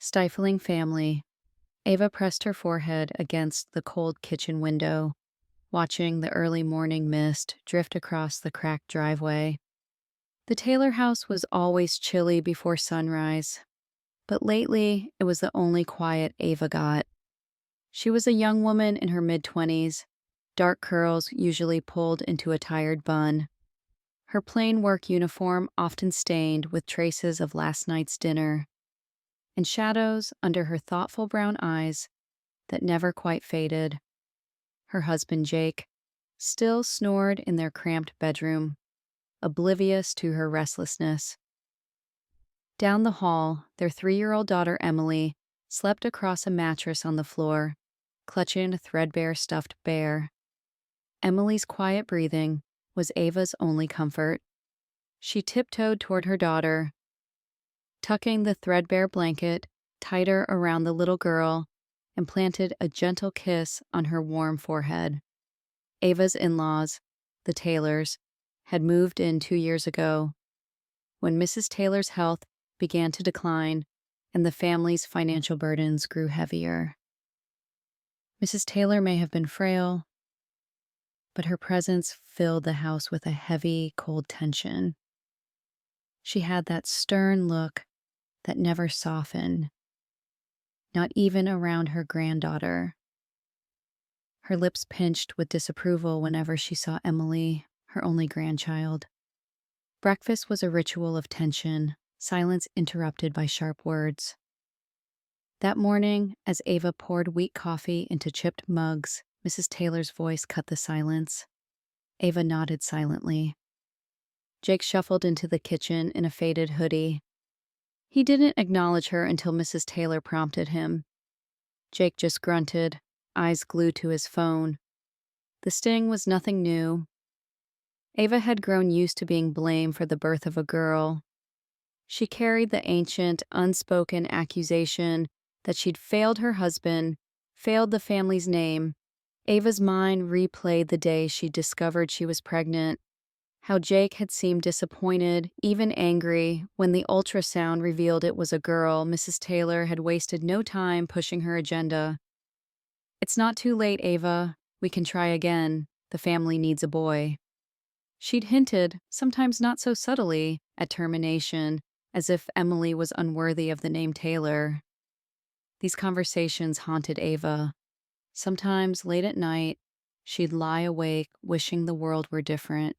Stifling family. Ava pressed her forehead against the cold kitchen window, watching the early morning mist drift across the cracked driveway. The Taylor house was always chilly before sunrise, but lately it was the only quiet Ava got. She was a young woman in her mid-20s, dark curls usually pulled into a tired bun. Her plain work uniform often stained with traces of last night's dinner, and shadows under her thoughtful brown eyes that never quite faded. Her husband, Jake, still snored in their cramped bedroom, oblivious to her restlessness. Down the hall, their 3-year-old daughter, Emily, slept across a mattress on the floor, clutching a threadbare stuffed bear. Emily's quiet breathing was Ava's only comfort. She tiptoed toward her daughter, tucking the threadbare blanket tighter around the little girl, and planted a gentle kiss on her warm forehead. Ava's in-laws, the Taylors, had moved in 2 years ago, when Mrs. Taylor's health began to decline and the family's financial burdens grew heavier. Mrs. Taylor may have been frail, but her presence filled the house with a heavy, cold tension. She had that stern look that never softened, not even around her granddaughter. Her lips pinched with disapproval whenever she saw Emily, her only grandchild. Breakfast was a ritual of tension, silence interrupted by sharp words. That morning, as Ava poured weak coffee into chipped mugs, Mrs. Taylor's voice cut the silence. Ava nodded silently. Jake shuffled into the kitchen in a faded hoodie. He didn't acknowledge her until Mrs. Taylor prompted him. Jake just grunted, eyes glued to his phone. The sting was nothing new. Ava had grown used to being blamed for the birth of a girl. She carried the ancient, unspoken accusation that she'd failed her husband, failed the family's name. Ava's mind replayed the day she discovered she was pregnant, how Jake had seemed disappointed, even angry, when the ultrasound revealed it was a girl. Mrs. Taylor had wasted no time pushing her agenda. "It's not too late, Ava. We can try again. The family needs a boy." She'd hinted, sometimes not so subtly, at termination, as if Emily was unworthy of the name Taylor. These conversations haunted Ava. Sometimes, late at night, she'd lie awake wishing the world were different,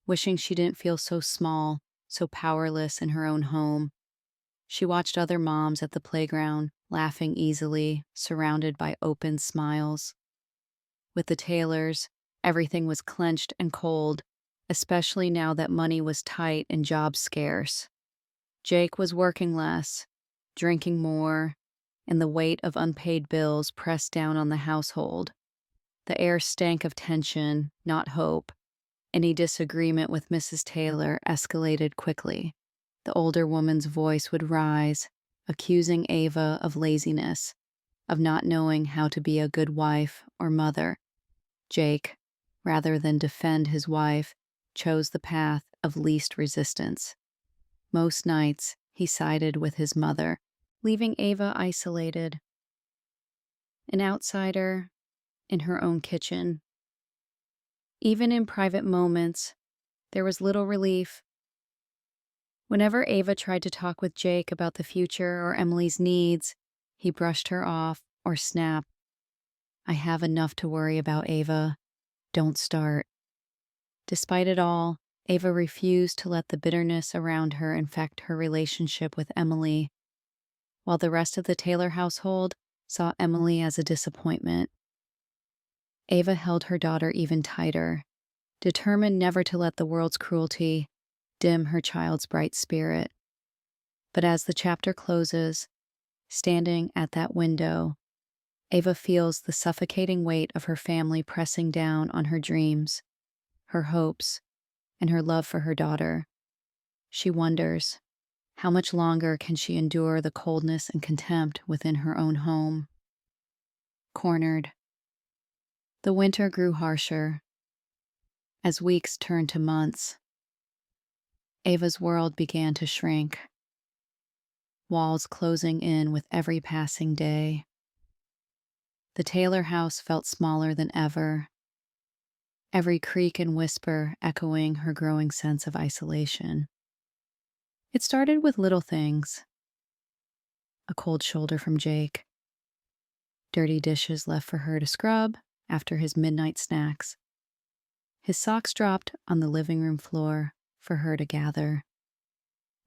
wishing she didn't feel so small, so powerless in her own home. She watched other moms at the playground, laughing easily, surrounded by open smiles. With the Taylors, everything was clenched and cold, especially now that money was tight and jobs scarce. Jake was working less, drinking more, and the weight of unpaid bills pressed down on the household. The air stank of tension, not hope. Any disagreement with Mrs. Taylor escalated quickly. The older woman's voice would rise, accusing Ava of laziness, of not knowing how to be a good wife or mother. Jake, rather than defend his wife, chose the path of least resistance. Most nights, he sided with his mother, leaving Ava isolated, an outsider in her own kitchen. Even in private moments, there was little relief. Whenever Ava tried to talk with Jake about the future or Emily's needs, he brushed her off or snapped, "I have enough to worry about, Ava. Don't start." Despite it all, Ava refused to let the bitterness around her infect her relationship with Emily, while the rest of the Taylor household saw Emily as a disappointment. Ava held her daughter even tighter, determined never to let the world's cruelty dim her child's bright spirit. But as the chapter closes, standing at that window, Ava feels the suffocating weight of her family pressing down on her dreams, her hopes, and her love for her daughter. She wonders, how much longer can she endure the coldness and contempt within her own home? Cornered. The winter grew harsher. As weeks turned to months, Ava's world began to shrink. walls closing in with every passing day. The Taylor house felt smaller than ever, every creak and whisper echoing her growing sense of isolation. It started with little things: a cold shoulder from Jake, dirty dishes left for her to scrub after his midnight snacks, his socks dropped on the living room floor for her to gather.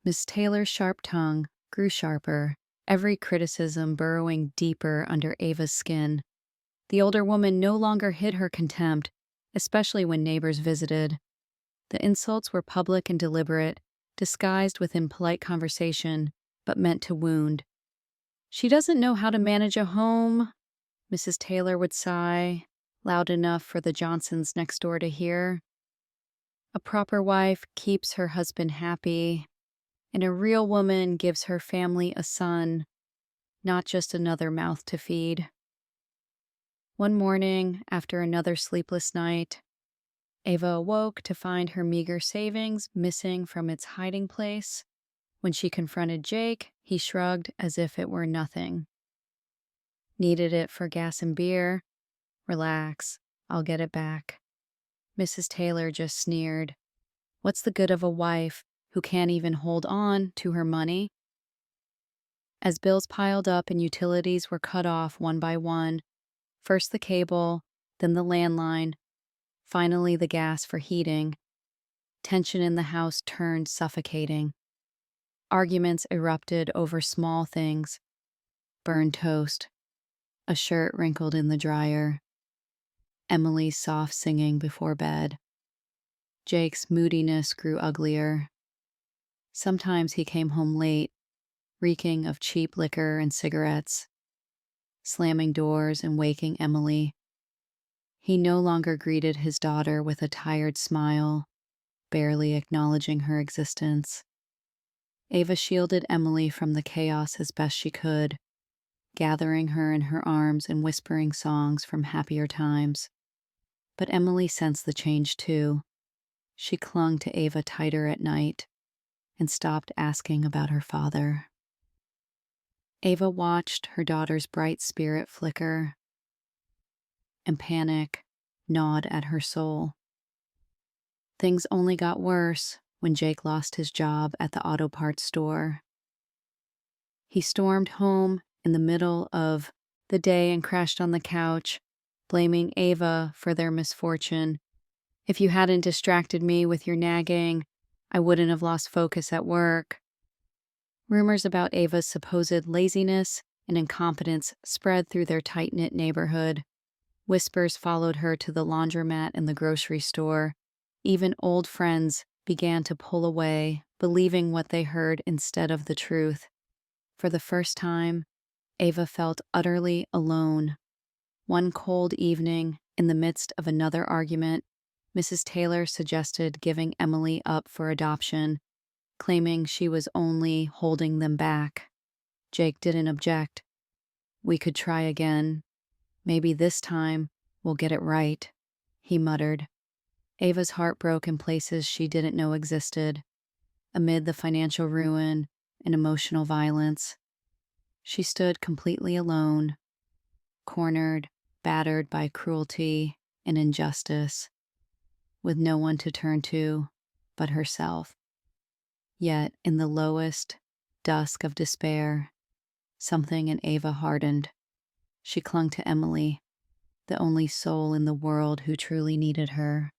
Miss Taylor's sharp tongue grew sharper, every criticism burrowing deeper under Ava's skin. The older woman no longer hid her contempt, especially when neighbors visited. The insults were public and deliberate, disguised within polite conversation, but meant to wound. "She doesn't know how to manage a home," Mrs. Taylor would sigh, loud enough for the Johnsons next door to hear. "A proper wife keeps her husband happy, and a real woman gives her family a son, not just another mouth to feed." One morning, after another sleepless night, Ava awoke to find her meager savings missing from its hiding place. When she confronted Jake, he shrugged as if it were nothing. "Needed it for gas and beer? Relax, I'll get it back." Mrs. Taylor just sneered. What's the good of a wife who can't even hold on to her money? As bills piled up and utilities were cut off one by one, first the cable, then the landline, finally the gas for heating, tension in the house turned suffocating. Arguments erupted over small things: burned toast, a shirt wrinkled in the dryer, Emily's soft singing before bed. Jake's moodiness grew uglier. Sometimes he came home late, reeking of cheap liquor and cigarettes, slamming doors and waking Emily. He no longer greeted his daughter with a tired smile, barely acknowledging her existence. Ava shielded Emily from the chaos as best she could, gathering her in her arms and whispering songs from happier times. But Emily sensed the change too. She clung to Ava tighter at night and stopped asking about her father. Ava watched her daughter's bright spirit flicker, and panic gnawed at her soul. Things only got worse when Jake lost his job at the auto parts store. He stormed home in the middle of the day and crashed on the couch, blaming Ava for their misfortune. "If you hadn't distracted me with your nagging, I wouldn't have lost focus at work." Rumors about Ava's supposed laziness and incompetence spread through their tight-knit neighborhood. Whispers followed her to the laundromat and the grocery store. Even old friends began to pull away, believing what they heard instead of the truth. For the first time, Ava felt utterly alone. One cold evening, in the midst of another argument, Mrs. Taylor suggested giving Emily up for adoption, claiming she was only holding them back. Jake didn't object. "We could try again. Maybe this time we'll get it right," he muttered. Ava's heart broke in places she didn't know existed. Amid the financial ruin and emotional violence, she stood completely alone, cornered, battered by cruelty and injustice, with no one to turn to but herself. Yet, in the lowest dusk of despair, something in Ava hardened. She clung to Emily, the only soul in the world who truly needed her.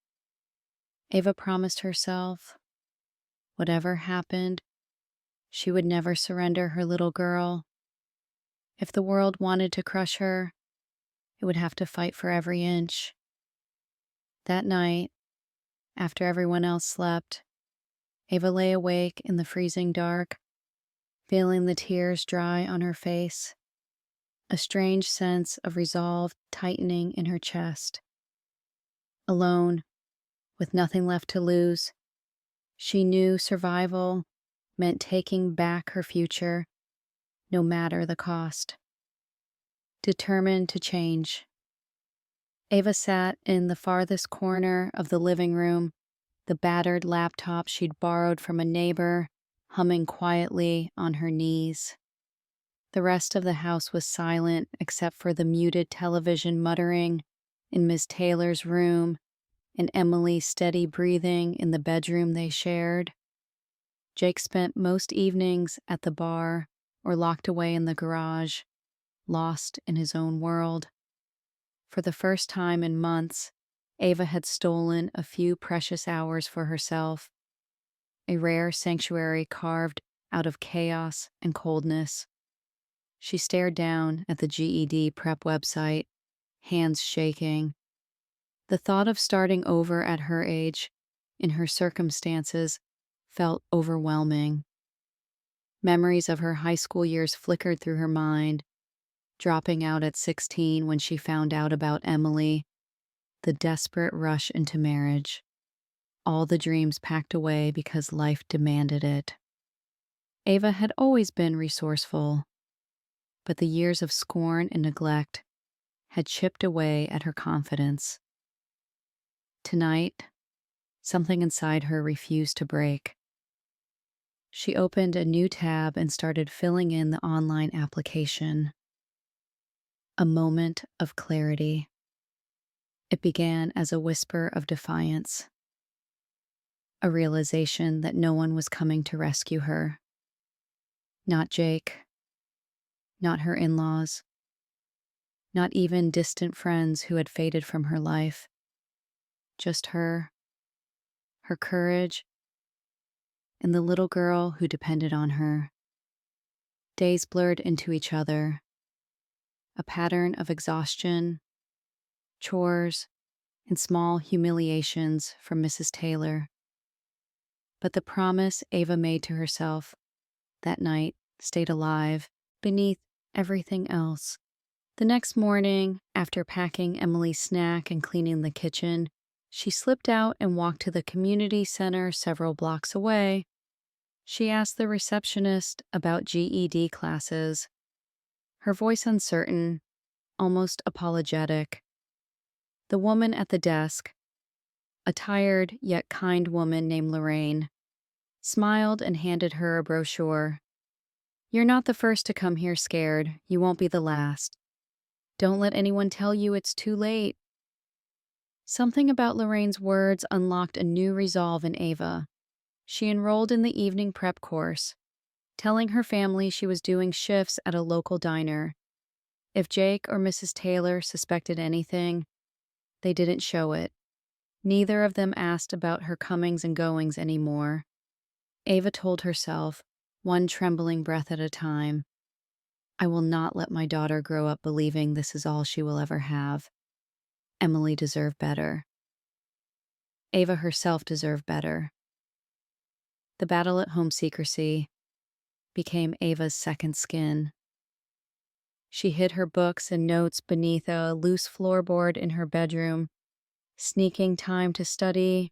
Ava promised herself, whatever happened, she would never surrender her little girl. If the world wanted to crush her, it would have to fight for every inch. That night, after everyone else slept, Ava lay awake in the freezing dark, feeling the tears dry on her face, a strange sense of resolve tightening in her chest. Alone, with nothing left to lose, she knew survival meant taking back her future, no matter the cost. Determined to change, Ava sat in the farthest corner of the living room, the battered laptop she'd borrowed from a neighbor humming quietly on her knees. The rest of the house was silent except for the muted television muttering in Miss Taylor's room and Emily's steady breathing in the bedroom they shared. Jake spent most evenings at the bar or locked away in the garage, lost in his own world. For the first time in months, Ava had stolen a few precious hours for herself, a rare sanctuary carved out of chaos and coldness. She stared down at the GED prep website, hands shaking. The thought of starting over at her age, in her circumstances, felt overwhelming. Memories of her high school years flickered through her mind, dropping out at 16 when she found out about Emily, the desperate rush into marriage, all the dreams packed away because life demanded it. Ava had always been resourceful, but the years of scorn and neglect had chipped away at her confidence. Tonight, something inside her refused to break. She opened a new tab and started filling in the online application. A moment of clarity. It began as a whisper of defiance, a realization that no one was coming to rescue her. Not Jake, not her in-laws, not even distant friends who had faded from her life. Just her courage, and the little girl who depended on her. Days blurred into each other, a pattern of exhaustion, chores, and small humiliations from Mrs. Taylor. But the promise Ava made to herself that night stayed alive beneath everything else. The next morning, after packing Emily's snack and cleaning the kitchen, she slipped out and walked to the community center several blocks away. She asked the receptionist about GED classes, her voice uncertain, almost apologetic. The woman at the desk, a tired yet kind woman named Lorraine, smiled and handed her a brochure. "You're not the first to come here scared. You won't be the last. Don't let anyone tell you it's too late." Something about Lorraine's words unlocked a new resolve in Ava. She enrolled in the evening prep course, telling her family she was doing shifts at a local diner. If Jake or Mrs. Taylor suspected anything, they didn't show it. Neither of them asked about her comings and goings anymore. Ava told herself, one trembling breath at a time, "I will not let my daughter grow up believing this is all she will ever have. Emily deserved better. Ava herself deserved better." The battle at home secrecy became Ava's second skin. She hid her books and notes beneath a loose floorboard in her bedroom, sneaking time to study,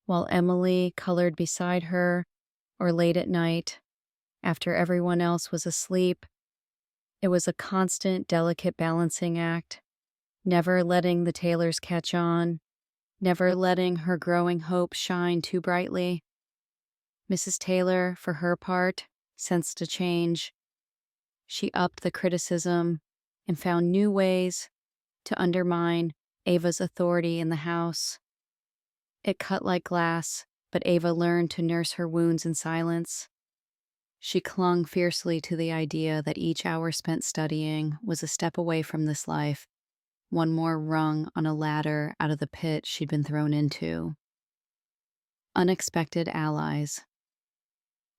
while Emily colored beside her or late at night, after everyone else was asleep. It was a constant, delicate balancing act, never letting the Taylors catch on, never letting her growing hope shine too brightly. Mrs. Taylor, for her part, sensed a change. She upped the criticism and found new ways to undermine Ava's authority in the house. It cut like glass, but Ava learned to nurse her wounds in silence. She clung fiercely to the idea that each hour spent studying was a step away from this life, one more rung on a ladder out of the pit she'd been thrown into. Unexpected allies.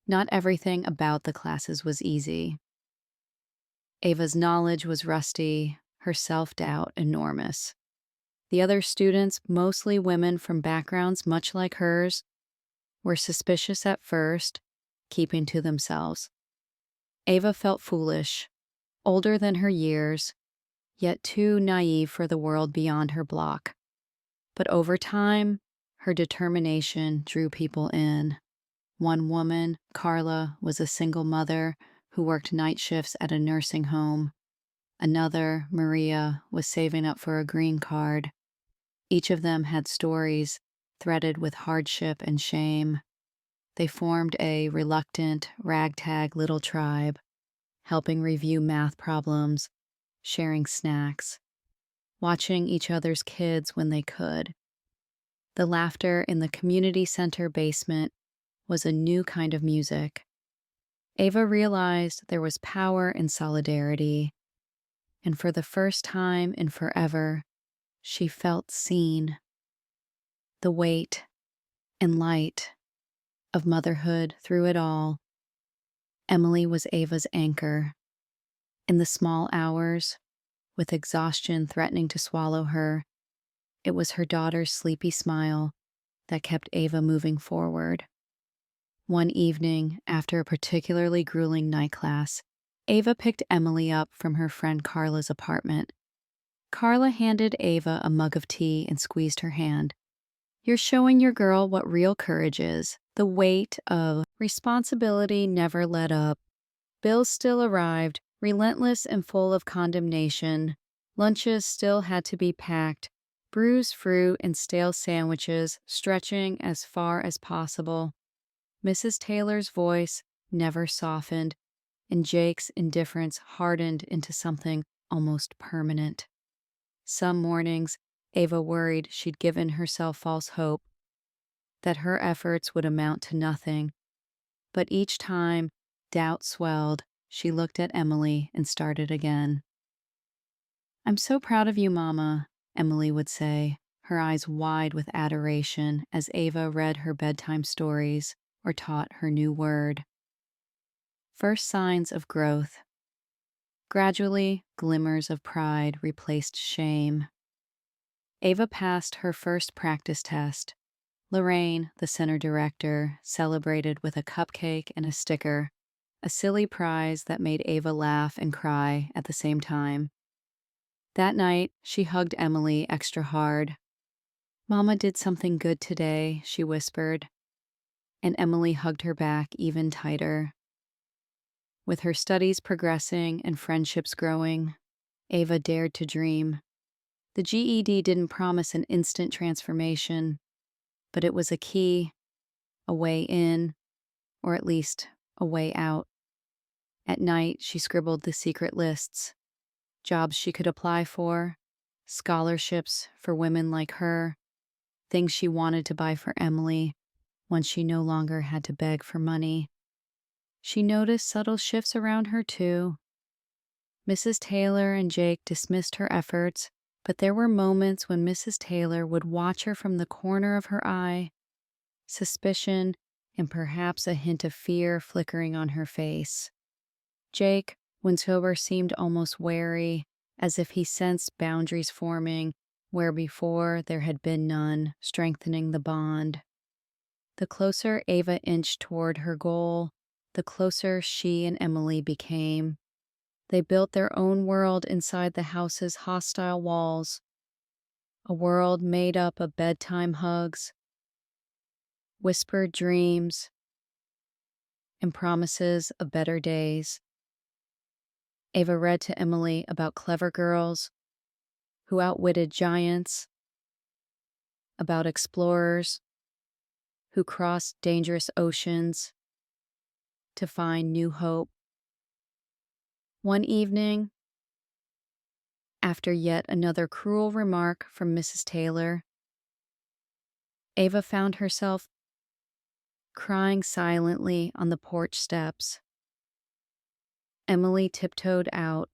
Not everything about the classes was easy. Ava's knowledge was rusty, her self-doubt enormous. The other students, mostly women from backgrounds much like hers, were suspicious at first, keeping to themselves. Ava felt foolish, older than her years, yet too naive for the world beyond her block. But over time, her determination drew people in. One woman, Carla, was a single mother who worked night shifts at a nursing home. Another, Maria, was saving up for a green card. Each of them had stories threaded with hardship and shame. they formed a reluctant, ragtag little tribe, helping review math problems, sharing snacks, watching each other's kids when they could. The laughter in the community center basement was a new kind of music. Ava realized there was power in solidarity, and for the first time in forever, she felt seen. The weight and light of motherhood through it all. Emily was Ava's anchor. In the small hours, with exhaustion threatening to swallow her, it was her daughter's sleepy smile that kept Ava moving forward. One evening, after a particularly grueling night class, Ava picked Emily up from her friend Carla's apartment. Carla handed Ava a mug of tea and squeezed her hand. "You're showing your girl what real courage is." The weight of responsibility never let up. Bills still arrived, relentless and full of condemnation. Lunches still had to be packed, bruised fruit and stale sandwiches stretching as far as possible. Mrs. Taylor's voice never softened, and Jake's indifference hardened into something almost permanent. Some mornings, Ava worried she'd given herself false hope, that her efforts would amount to nothing. But each time doubt swelled, she looked at Emily and started again. "I'm so proud of you, Mama," Emily would say, her eyes wide with adoration as Ava read her bedtime stories or taught her new word. First signs of growth. Gradually, glimmers of pride replaced shame. Ava passed her first practice test. Lorraine, the center director, celebrated with a cupcake and a sticker, a silly prize that made Ava laugh and cry at the same time. That night, she hugged Emily extra hard. "Mama did something good today," she whispered, and Emily hugged her back even tighter. With her studies progressing and friendships growing, Ava dared to dream. The GED didn't promise an instant transformation, but it was a key, a way in, or at least a way out. At night, she scribbled the secret lists, jobs she could apply for, scholarships for women like her, things she wanted to buy for Emily once she no longer had to beg for money. She noticed subtle shifts around her, too. Mrs. Taylor and Jake dismissed her efforts, but there were moments when Mrs. Taylor would watch her from the corner of her eye, suspicion and perhaps a hint of fear flickering on her face. Jake, when sober, seemed almost wary, as if he sensed boundaries forming where before there had been none, strengthening the bond. The closer Ava inched toward her goal, the closer she and Emily became. They built their own world inside the house's hostile walls, a world made up of bedtime hugs, whispered dreams, and promises of better days. Ava read to Emily about clever girls who outwitted giants, about explorers who crossed dangerous oceans to find new hope. One evening, after yet another cruel remark from Mrs. Taylor, Ava found herself crying silently on the porch steps. Emily tiptoed out,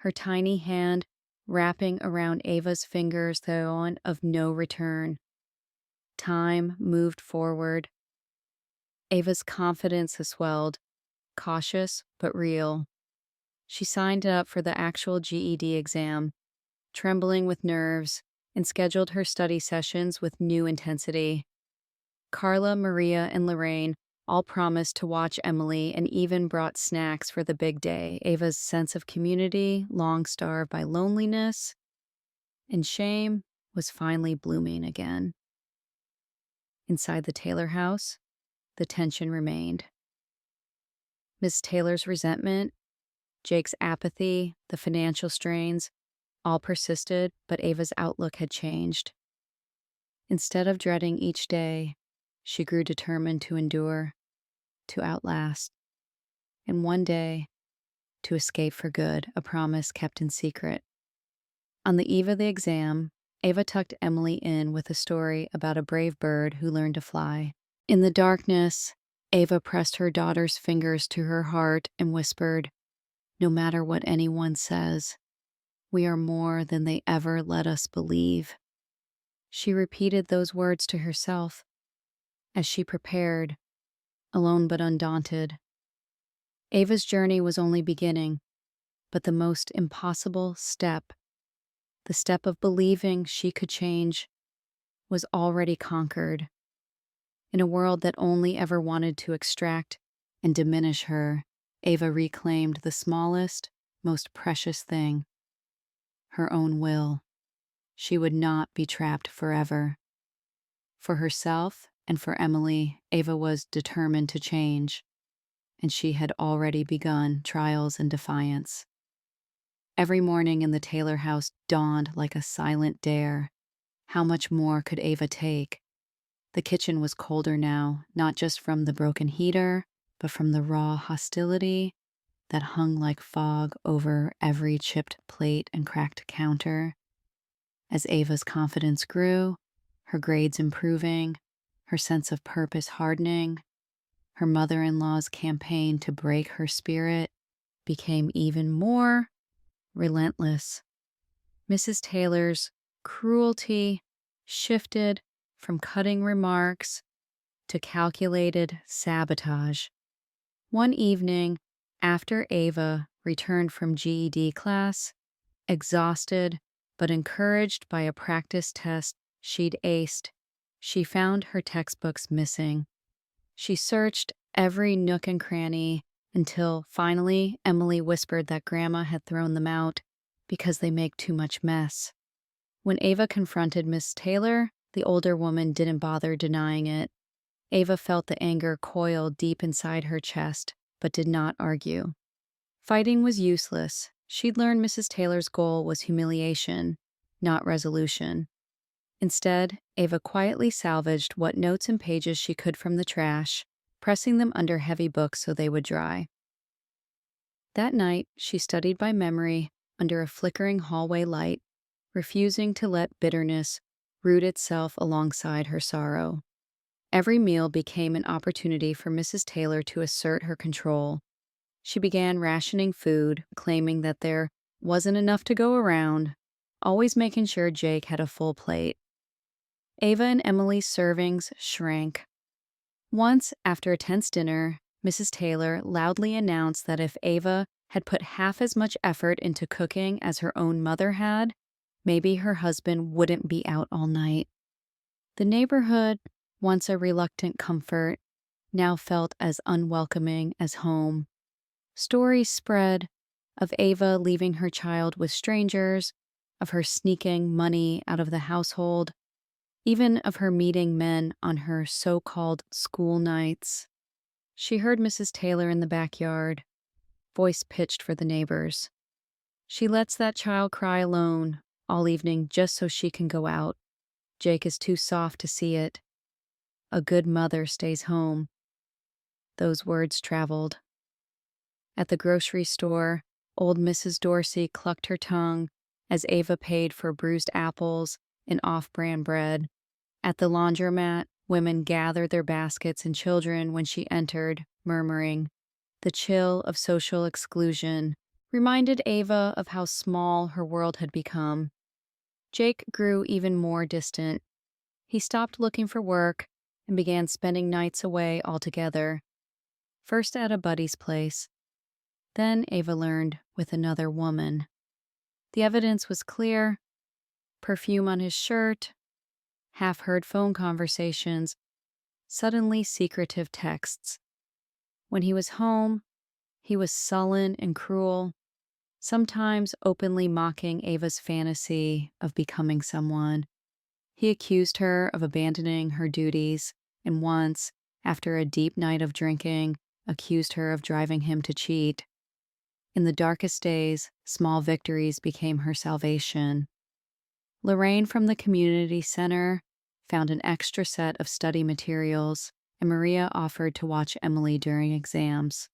her tiny hand wrapping around Ava's fingers the one of no return. Time moved forward. Ava's confidence swelled, cautious but real. She signed up for the actual GED exam, trembling with nerves, and scheduled her study sessions with new intensity. Carla, Maria, and Lorraine all promised to watch Emily and even brought snacks for the big day. Ava's sense of community, long starved by loneliness and shame, was finally blooming again. Inside the Taylor house, the tension remained. Miss Taylor's resentment, Jake's apathy, the financial strains, all persisted, but Ava's outlook had changed. Instead of dreading each day, she grew determined to endure, to outlast, and one day to escape for good, a promise kept in secret. On the eve of the exam, Ava tucked Emily in with a story about a brave bird who learned to fly. In the darkness, Ava pressed her daughter's fingers to her heart and whispered, "No matter what anyone says, we are more than they ever let us believe." She repeated those words to herself as she prepared, alone but undaunted. Ava's journey was only beginning, but the most impossible step, the step of believing she could change, was already conquered. In a world that only ever wanted to extract and diminish her, Ava reclaimed the smallest, most precious thing: her own will. She would not be trapped forever. For herself and for Emily, Ava was determined to change, and she had already begun trials and defiance. Every morning in the Taylor house dawned like a silent dare. How much more could Ava take? The kitchen was colder now, not just from the broken heater, but from the raw hostility that hung like fog over every chipped plate and cracked counter. As Ava's confidence grew, her grades improving, her sense of purpose hardening, her mother-in-law's campaign to break her spirit became even more relentless. Mrs. Taylor's cruelty shifted from cutting remarks to calculated sabotage. One evening, after Ava returned from GED class, exhausted but encouraged by a practice test she'd aced, she found her textbooks missing. She searched every nook and cranny until finally Emily whispered that Grandma had thrown them out because they make too much mess. When Ava confronted Miss Taylor, the older woman didn't bother denying it. Ava felt the anger coil deep inside her chest, but did not argue. Fighting was useless. She'd learned Mrs. Taylor's goal was humiliation, not resolution. Instead, Ava quietly salvaged what notes and pages she could from the trash, pressing them under heavy books so they would dry. That night, she studied by memory under a flickering hallway light, refusing to let bitterness root itself alongside her sorrow. Every meal became an opportunity for Mrs. Taylor to assert her control. She began rationing food, claiming that there wasn't enough to go around, always making sure Jake had a full plate. Ava and Emily's servings shrank. Once, after a tense dinner, Mrs. Taylor loudly announced that if Ava had put half as much effort into cooking as her own mother had, maybe her husband wouldn't be out all night. The neighborhood, once a reluctant comfort, now felt as unwelcoming as home. Stories spread of Ava leaving her child with strangers, of her sneaking money out of the household, even of her meeting men on her so-called school nights. She heard Mrs. Taylor in the backyard, voice pitched for the neighbors. "She lets that child cry alone all evening just so she can go out. Jake is too soft to see it. A good mother stays home." Those words traveled. At the grocery store, old Mrs. Dorsey clucked her tongue as Ava paid for bruised apples and off-brand bread. At the laundromat, women gathered their baskets and children when she entered, murmuring. The chill of social exclusion reminded Ava of how small her world had become. Jake grew even more distant. He stopped looking for work and began spending nights away altogether. First at a buddy's place. Then, Ava learned, with another woman. The evidence was clear: perfume on his shirt, half-heard phone conversations, suddenly secretive texts. When he was home, he was sullen and cruel, sometimes openly mocking Ava's fantasy of becoming someone. He accused her of abandoning her duties, and once, after a deep night of drinking, accused her of driving him to cheat. In the darkest days, small victories became her salvation. Lorraine from the community center found an extra set of study materials, and Maria offered to watch Emily during exams.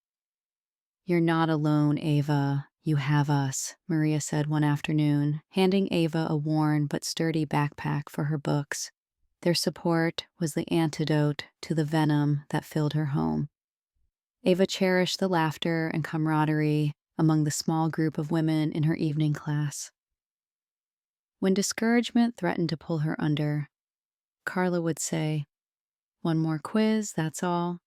"You're not alone, Ava. You have us," Maria said one afternoon, handing Ava a worn but sturdy backpack for her books. Their support was the antidote to the venom that filled her home. Ava cherished the laughter and camaraderie among the small group of women in her evening class. When discouragement threatened to pull her under, Carla would say, "One more quiz, that's all.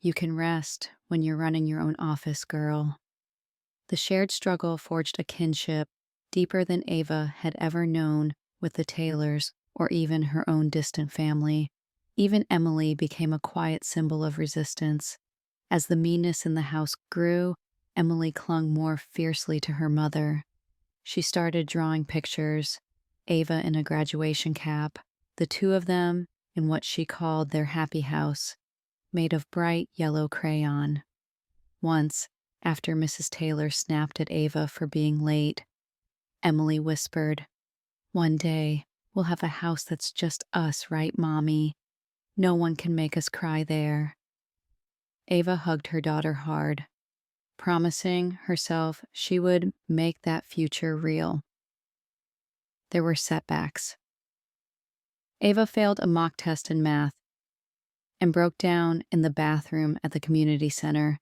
You can rest when you're running your own office, girl." The shared struggle forged a kinship deeper than Ava had ever known with the Taylors or even her own distant family. Even Emily became a quiet symbol of resistance. As the meanness in the house grew, Emily clung more fiercely to her mother. She started drawing pictures, Ava in a graduation cap, the two of them in what she called their happy house, made of bright yellow crayon. Once, after Mrs. Taylor snapped at Ava for being late, Emily whispered, "One day, we'll have a house that's just us, right, Mommy? No one can make us cry there." Ava hugged her daughter hard, promising herself she would make that future real. There were setbacks. Ava failed a mock test in math and broke down in the bathroom at the community center,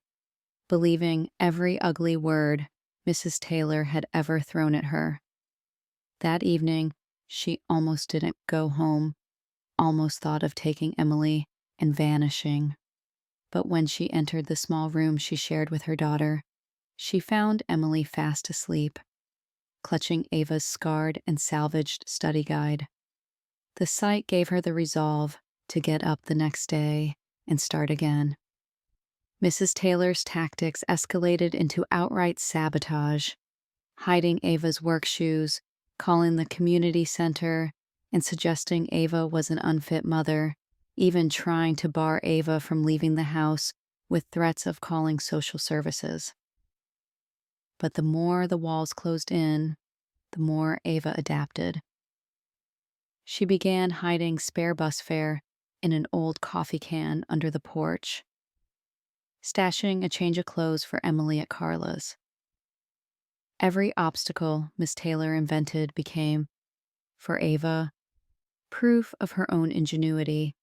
believing every ugly word Mrs. Taylor had ever thrown at her. That evening, she almost didn't go home, almost thought of taking Emily and vanishing. But when she entered the small room she shared with her daughter, she found Emily fast asleep, clutching Ava's scarred and salvaged study guide. The sight gave her the resolve to get up the next day and start again. Mrs. Taylor's tactics escalated into outright sabotage, hiding Ava's work shoes, calling the community center, and suggesting Ava was an unfit mother, even trying to bar Ava from leaving the house with threats of calling social services. But the more the walls closed in, the more Ava adapted. She began hiding spare bus fare in an old coffee can under the porch, stashing a change of clothes for Emily at Carla's. Every obstacle Miss Taylor invented became, for Ava, proof of her own ingenuity.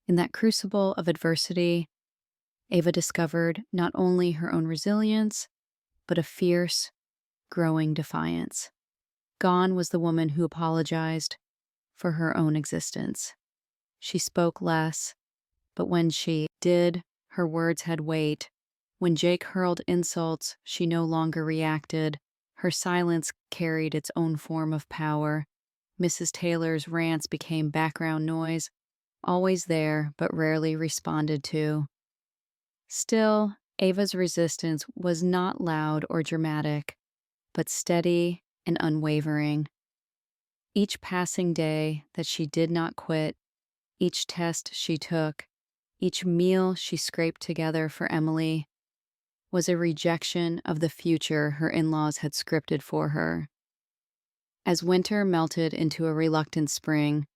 In that crucible of adversity, Ava discovered not only her own resilience, but a fierce, growing defiance. Gone was the woman who apologized for her own existence. She spoke less, but when she did, her words had weight. When Jake hurled insults, she no longer reacted. Her silence carried its own form of power. Mrs. Taylor's rants became background noise, always there but rarely responded to. Still, Ava's resistance was not loud or dramatic, but steady and unwavering. Each passing day that she did not quit, each test she took, each meal she scraped together for Emily, was a rejection of the future her in-laws had scripted for her. As winter melted into a reluctant spring,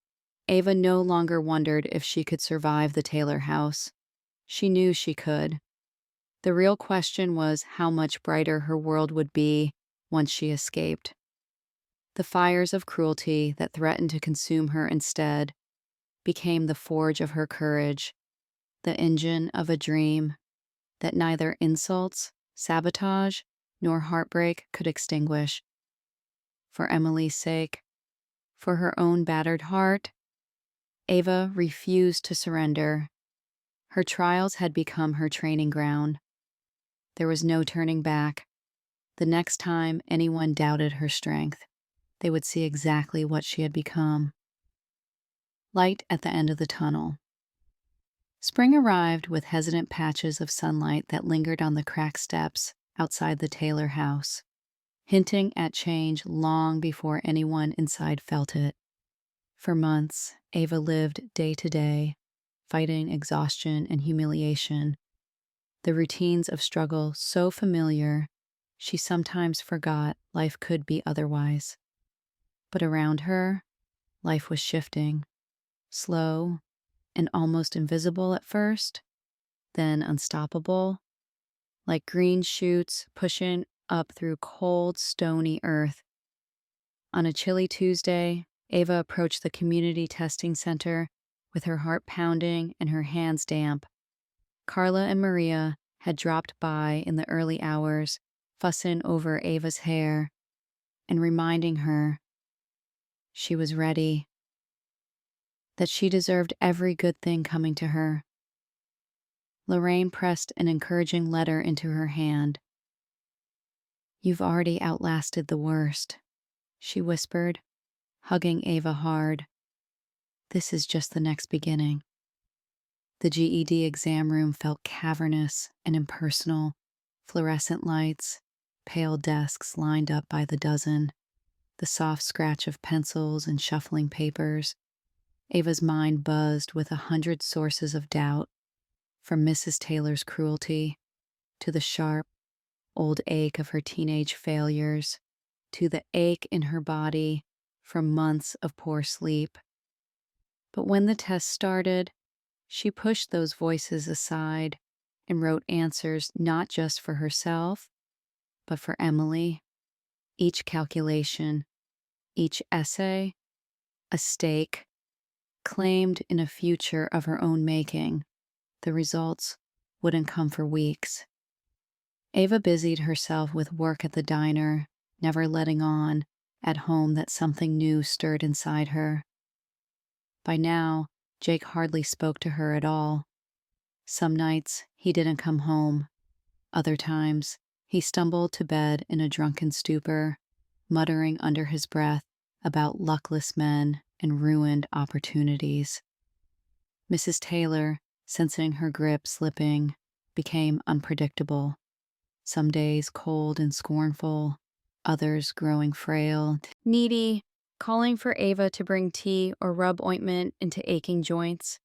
Ava no longer wondered if she could survive the Taylor house. She knew she could. The real question was how much brighter her world would be once she escaped. The fires of cruelty that threatened to consume her instead became the forge of her courage, the engine of a dream that neither insults, sabotage, nor heartbreak could extinguish. For Emily's sake, for her own battered heart, Ava refused to surrender. Her trials had become her training ground. There was no turning back. The next time anyone doubted her strength, they would see exactly what she had become. Light at the end of the tunnel. Spring arrived with hesitant patches of sunlight that lingered on the cracked steps outside the Taylor house, hinting at change long before anyone inside felt it. For months, Ava lived day to day, fighting exhaustion and humiliation, the routines of struggle so familiar she sometimes forgot life could be otherwise. But around her, life was shifting. slow and almost invisible at first, then unstoppable, like green shoots pushing up through cold, stony earth. On a chilly Tuesday, Ava approached the community testing center with her heart pounding and her hands damp. Carla and Maria had dropped by in the early hours, fussing over Ava's hair and reminding her she was ready, that she deserved every good thing coming to her. Lorraine pressed an encouraging letter into her hand. "You've already outlasted the worst," she whispered, hugging Ava hard. "This is just the next beginning." The GED exam room felt cavernous and impersonal. Fluorescent lights, pale desks lined up by the dozen, the soft scratch of pencils and shuffling papers. Ava's mind buzzed with 100 sources of doubt, from Mrs. Taylor's cruelty to the sharp, old ache of her teenage failures, to the ache in her body from months of poor sleep. But when the test started, she pushed those voices aside and wrote answers not just for herself, but for Emily. Each calculation, each essay, a stake, claimed in a future of her own making. The results wouldn't come for weeks. Ava busied herself with work at the diner, never letting on at home that something new stirred inside her. By now, Jake hardly spoke to her at all. Some nights he didn't come home. Other times, he stumbled to bed in a drunken stupor, muttering under his breath about luckless men and ruined opportunities. Mrs. Taylor, sensing her grip slipping, became unpredictable. Some days cold and scornful, others growing frail, needy, calling for Ava to bring tea or rub ointment into aching joints.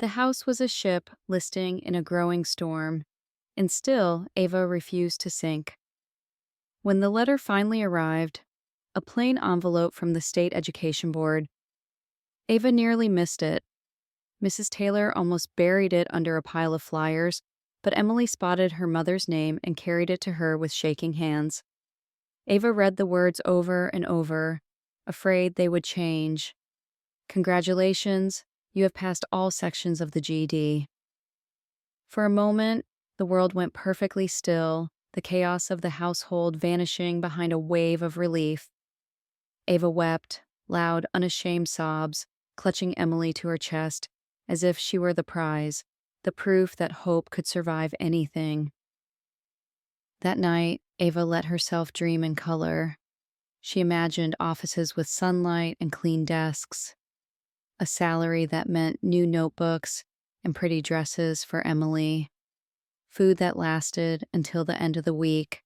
The house was a ship listing in a growing storm, and still Ava refused to sink. When the letter finally arrived, a plain envelope from the State Education Board, Ava nearly missed it. Mrs. Taylor almost buried it under a pile of flyers, but Emily spotted her mother's name and carried it to her with shaking hands. Ava read the words over and over, afraid they would change. "Congratulations, you have passed all sections of the GED." For a moment, the world went perfectly still, the chaos of the household vanishing behind a wave of relief. Ava wept, loud, unashamed sobs, clutching Emily to her chest, as if she were the prize, the proof that hope could survive anything. That night, Ava let herself dream in color. She imagined offices with sunlight and clean desks, a salary that meant new notebooks and pretty dresses for Emily, food that lasted until the end of the week,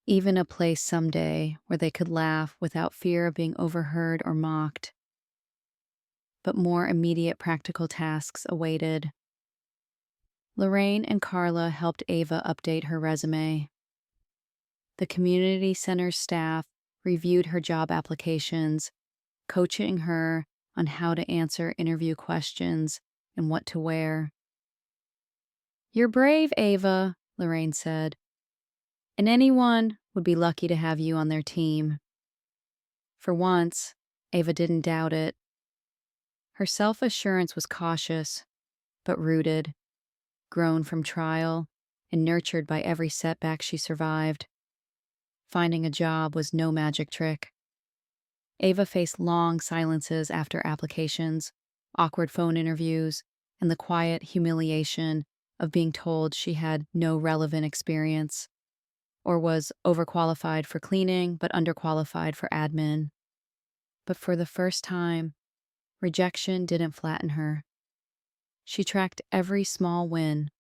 even a place someday where they could laugh without fear of being overheard or mocked. But more immediate practical tasks awaited. Lorraine and Carla helped Ava update her resume. The community center's staff reviewed her job applications, coaching her on how to answer interview questions and what to wear. "You're brave, Ava," Lorraine said, "and anyone would be lucky to have you on their team." For once, Ava didn't doubt it. Her self-assurance was cautious, but rooted, grown from trial and nurtured by every setback she survived. Finding a job was no magic trick. Ava faced long silences after applications, awkward phone interviews, and the quiet humiliation of being told she had no relevant experience, or was overqualified for cleaning but underqualified for admin. But for the first time, rejection didn't flatten her. She tracked every small win,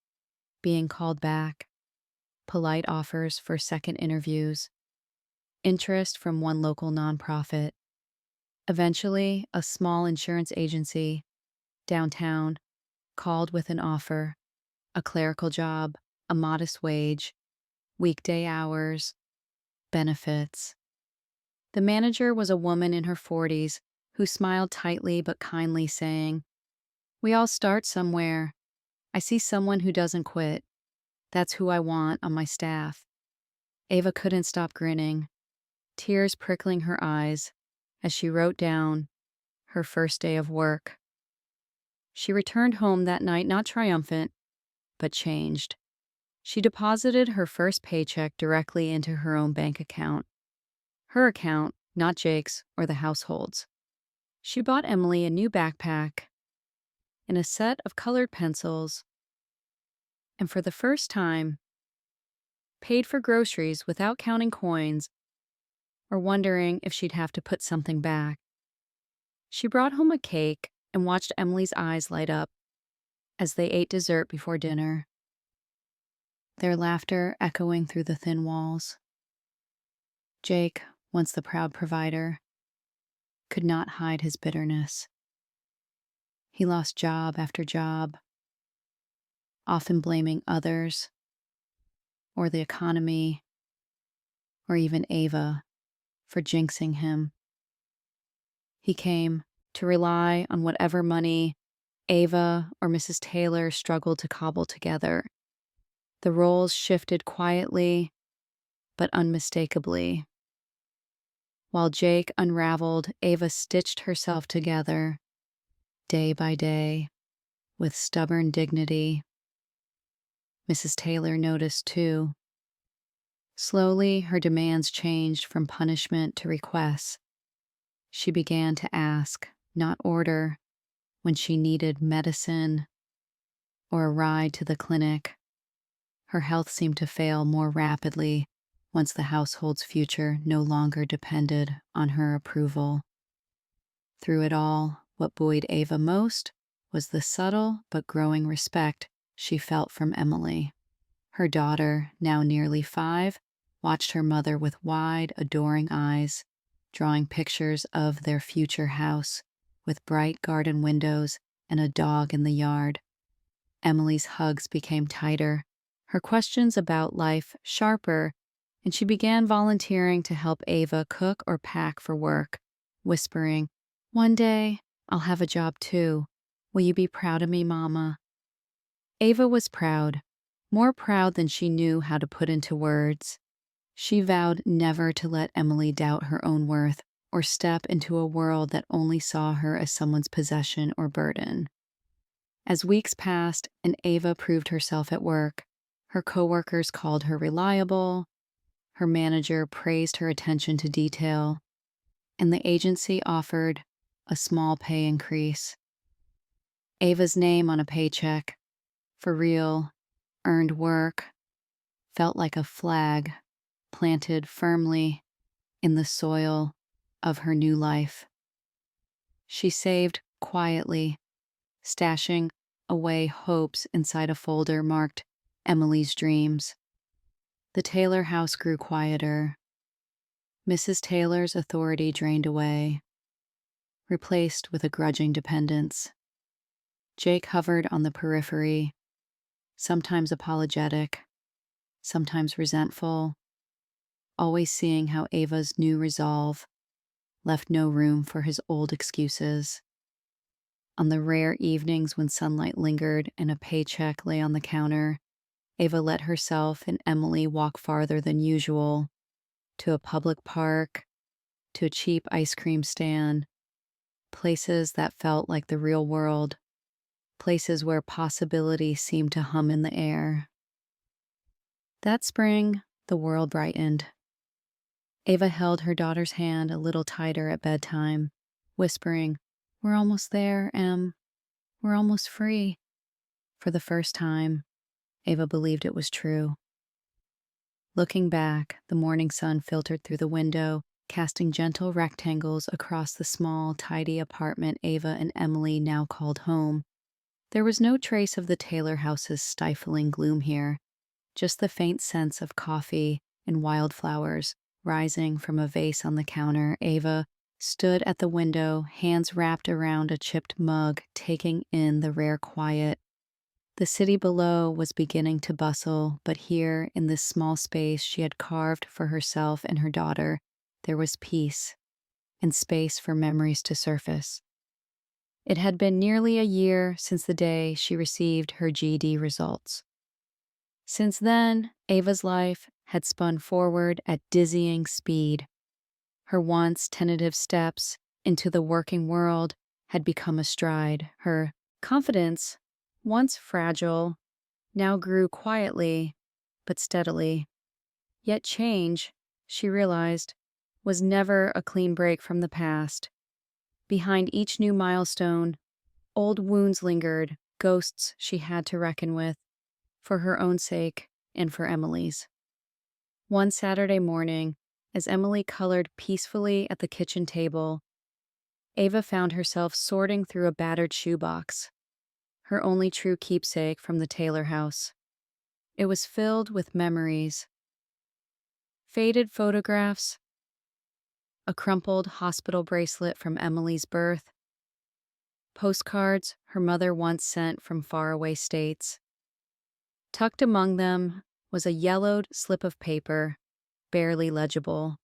being called back, polite offers for second interviews, interest from one local nonprofit. Eventually, a small insurance agency, downtown, called with an offer, a clerical job, a modest wage, weekday hours, benefits. The manager was a woman in her 40s who smiled tightly but kindly, saying, "We all start somewhere. I see someone who doesn't quit. That's who I want on my staff." Ava couldn't stop grinning, tears prickling her eyes as she wrote down her first day of work. She returned home that night not triumphant, but changed. She deposited her first paycheck directly into her own bank account. Her account, not Jake's or the household's. She bought Emily a new backpack and a set of colored pencils, and for the first time, paid for groceries without counting coins or wondering if she'd have to put something back. She brought home a cake and watched Emily's eyes light up as they ate dessert before dinner, their laughter echoing through the thin walls. Jake, once the proud provider, could not hide his bitterness. He lost job after job, often blaming others, or the economy, or even Ava for jinxing him. He came to rely on whatever money Ava or Mrs. Taylor struggled to cobble together. The roles shifted quietly but unmistakably. While Jake unraveled, Ava stitched herself together, day by day, with stubborn dignity. Mrs. Taylor noticed too. Slowly, her demands changed from punishment to requests. She began to ask, not order, when she needed medicine or a ride to the clinic. Her health seemed to fail more rapidly once the household's future no longer depended on her approval. Through it all, what buoyed Ava most was the subtle but growing respect she felt from Emily. Her daughter, now nearly 5, watched her mother with wide, adoring eyes, drawing pictures of their future house with bright garden windows and a dog in the yard. Emily's hugs became tighter, her questions about life sharper, and she began volunteering to help Ava cook or pack for work, whispering, "One day, I'll have a job too. Will you be proud of me, Mama?" Ava was proud, more proud than she knew how to put into words. She vowed never to let Emily doubt her own worth or step into a world that only saw her as someone's possession or burden. As weeks passed and Ava proved herself at work, her coworkers called her reliable, her manager praised her attention to detail, and the agency offered a small pay increase. Ava's name on a paycheck, for real, earned work, felt like a flag planted firmly in the soil of her new life. She saved quietly, stashing away hopes inside a folder marked Emily's Dreams. The Taylor house grew quieter. Mrs. Taylor's authority drained away, replaced with a grudging dependence. Jake hovered on the periphery, sometimes apologetic, sometimes resentful, always seeing how Ava's new resolve left no room for his old excuses. On the rare evenings when sunlight lingered and a paycheck lay on the counter, Ava let herself and Emily walk farther than usual, to a public park, to a cheap ice cream stand, places that felt like the real world, places where possibility seemed to hum in the air. That spring, the world brightened. Ava held her daughter's hand a little tighter at bedtime, whispering, "We're almost there, Em. We're almost free." For the first time, Ava believed it was true. Looking back, the morning sun filtered through the window, casting gentle rectangles across the small, tidy apartment Ava and Emily now called home. There was no trace of the Taylor house's stifling gloom here, just the faint sense of coffee and wildflowers rising from a vase on the counter. Ava stood at the window, hands wrapped around a chipped mug, taking in the rare quiet. The city below was beginning to bustle, but here, in this small space she had carved for herself and her daughter, there was peace. and space for memories to surface. It had been nearly a year since the day she received her GED results. Since then, Ava's life had spun forward at dizzying speed. Her once tentative steps into the working world had become a stride. Her confidence, once fragile, now grew quietly but steadily. Yet change, she realized, was never a clean break from the past. Behind each new milestone, old wounds lingered, ghosts she had to reckon with, for her own sake and for Emily's. One Saturday morning, as Emily colored peacefully at the kitchen table, Ava found herself sorting through a battered shoebox, her only true keepsake from the Taylor house. It was filled with memories, faded photographs, a crumpled hospital bracelet from Emily's birth, postcards her mother once sent from faraway states. Tucked among them was a yellowed slip of paper, barely legible,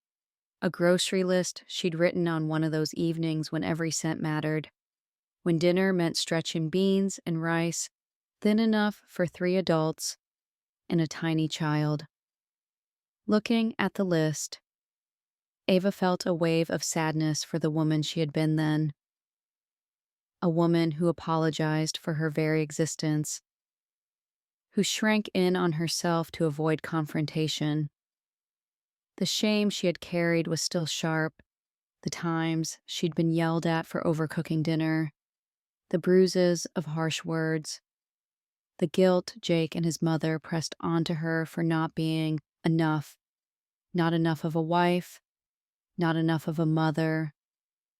a grocery list she'd written on one of those evenings when every cent mattered, when dinner meant stretching beans and rice, thin enough for 3 adults and a tiny child. Looking at the list, Ava felt a wave of sadness for the woman she had been then, a woman who apologized for her very existence, who shrank in on herself to avoid confrontation. The shame she had carried was still sharp, the times she'd been yelled at for overcooking dinner, the bruises of harsh words, the guilt Jake and his mother pressed onto her for not being enough, not enough of a wife, not enough of a mother,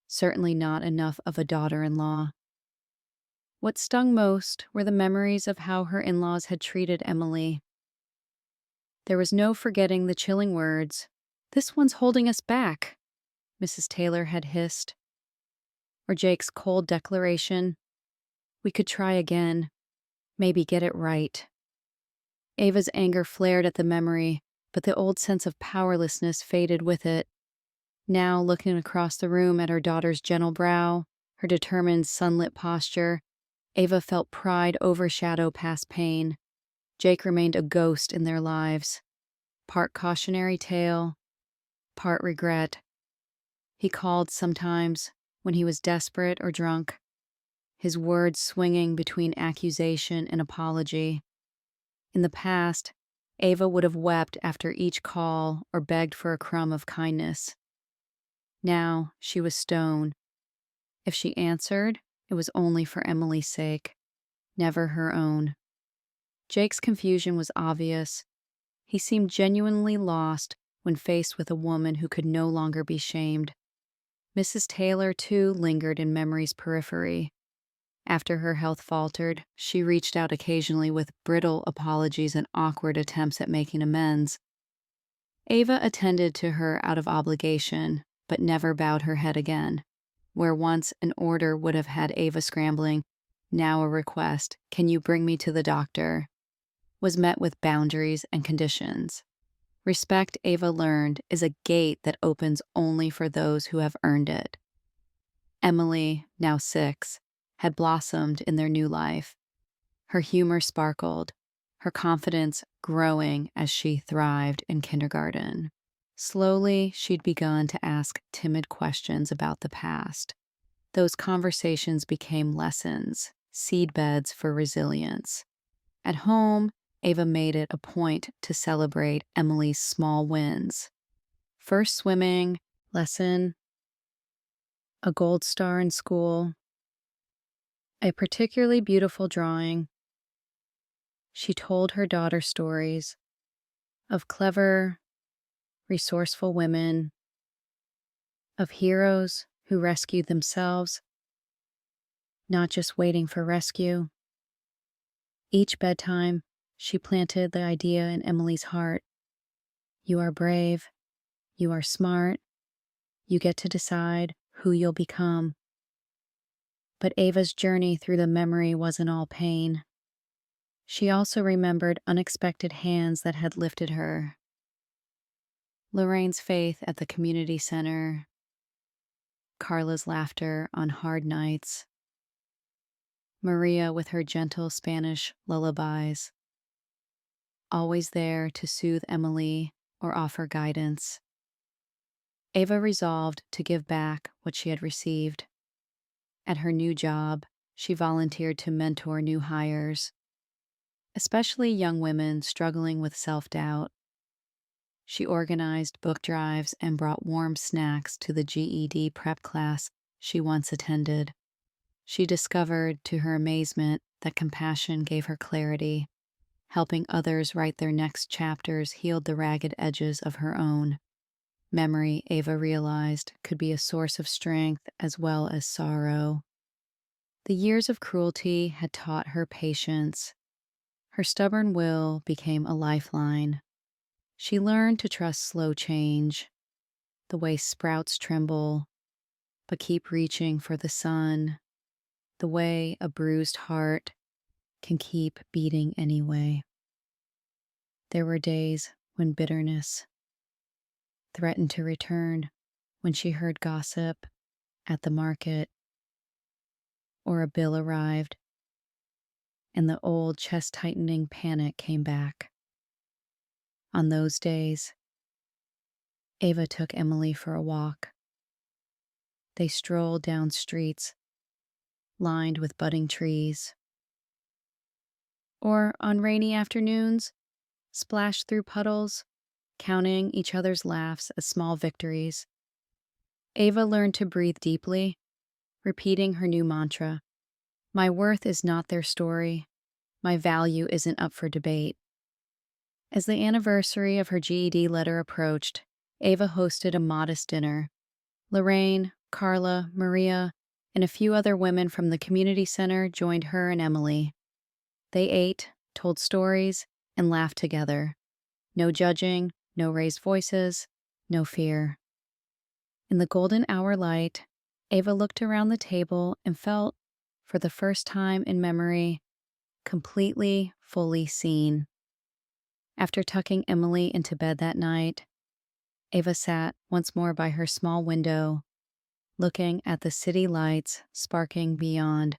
certainly not enough of a daughter-in-law. What stung most were the memories of how her in-laws had treated Emily. There was no forgetting the chilling words, "This one's holding us back," Mrs. Taylor had hissed. Or Jake's cold declaration, "We could try again, maybe get it right." Ava's anger flared at the memory, but the old sense of powerlessness faded with it. Now, looking across the room at her daughter's gentle brow, her determined sunlit posture, Ava felt pride overshadow past pain. Jake remained a ghost in their lives, part cautionary tale, part regret. He called sometimes when he was desperate or drunk, his words swinging between accusation and apology. In the past, Ava would have wept after each call or begged for a crumb of kindness. Now she was stone. If she answered, it was only for Emily's sake, never her own. Jake's confusion was obvious. He seemed genuinely lost when faced with a woman who could no longer be shamed. Mrs. Taylor, too, lingered in memory's periphery. After her health faltered, she reached out occasionally with brittle apologies and awkward attempts at making amends. Ava attended to her out of obligation, but never bowed her head again. Where once an order would have had Ava scrambling, now a request, "Can you bring me to the doctor?" was met with boundaries and conditions. Respect, Ava learned, is a gate that opens only for those who have earned it. Emily, now 6, had blossomed in their new life. Her humor sparkled, her confidence growing as she thrived in kindergarten. Slowly, she'd begun to ask timid questions about the past. Those conversations became lessons, seedbeds for resilience. At home, Ava made it a point to celebrate Emily's small wins. First swimming lesson, a gold star in school, a particularly beautiful drawing. She told her daughter stories of clever, resourceful women, of heroes who rescued themselves, not just waiting for rescue. Each bedtime, she planted the idea in Emily's heart. You are brave, you are smart, you get to decide who you'll become. But Ava's journey through the memory wasn't all pain. She also remembered unexpected hands that had lifted her. Lorraine's faith at the community center, Carla's laughter on hard nights, Maria with her gentle Spanish lullabies, always there to soothe Emily or offer guidance. Ava resolved to give back what she had received. At her new job, she volunteered to mentor new hires, especially young women struggling with self-doubt. She organized book drives and brought warm snacks to the GED prep class she once attended. She discovered, to her amazement, that compassion gave her clarity. Helping others write their next chapters healed the ragged edges of her own. Memory, Ava realized, could be a source of strength as well as sorrow. The years of cruelty had taught her patience. Her stubborn will became a lifeline. She learned to trust slow change, the way sprouts tremble, but keep reaching for the sun, the way a bruised heart can keep beating anyway. There were days when bitterness threatened to return, when she heard gossip at the market, or a bill arrived, and the old chest-tightening panic came back. On those days, Ava took Emily for a walk. They strolled down streets lined with budding trees, or on rainy afternoons, splashed through puddles, counting each other's laughs as small victories. Ava learned to breathe deeply, repeating her new mantra: "My worth is not their story. My value isn't up for debate." As the anniversary of her GED letter approached, Ava hosted a modest dinner. Lorraine, Carla, Maria, and a few other women from the community center joined her and Emily. They ate, told stories, and laughed together. No judging, no raised voices, no fear. In the golden hour light, Ava looked around the table and felt, for the first time in memory, completely, fully seen. After tucking Emily into bed that night, Ava sat once more by her small window, looking at the city lights sparking beyond.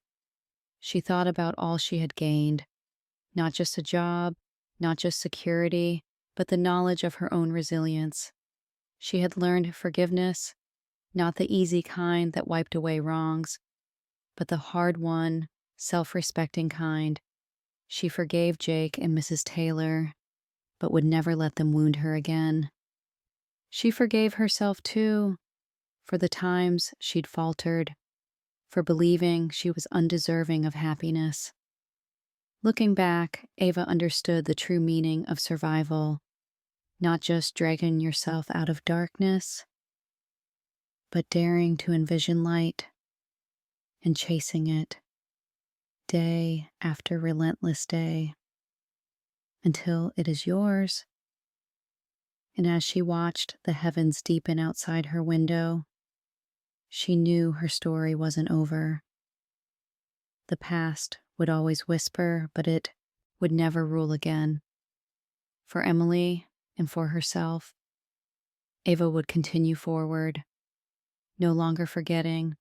She thought about all she had gained, not just a job, not just security, but the knowledge of her own resilience. She had learned forgiveness, not the easy kind that wiped away wrongs, but the hard-won, self-respecting kind. She forgave Jake and Mrs. Taylor, but would never let them wound her again. She forgave herself, too, for the times she'd faltered, for believing she was undeserving of happiness. Looking back, Ava understood the true meaning of survival, not just dragging yourself out of darkness, but daring to envision light and chasing it, day after relentless day, until it is yours. And as she watched the heavens deepen outside her window, she knew her story wasn't over. The past would always whisper, but it would never rule again. For Emily and for herself, Ava would continue forward, no longer forgetting,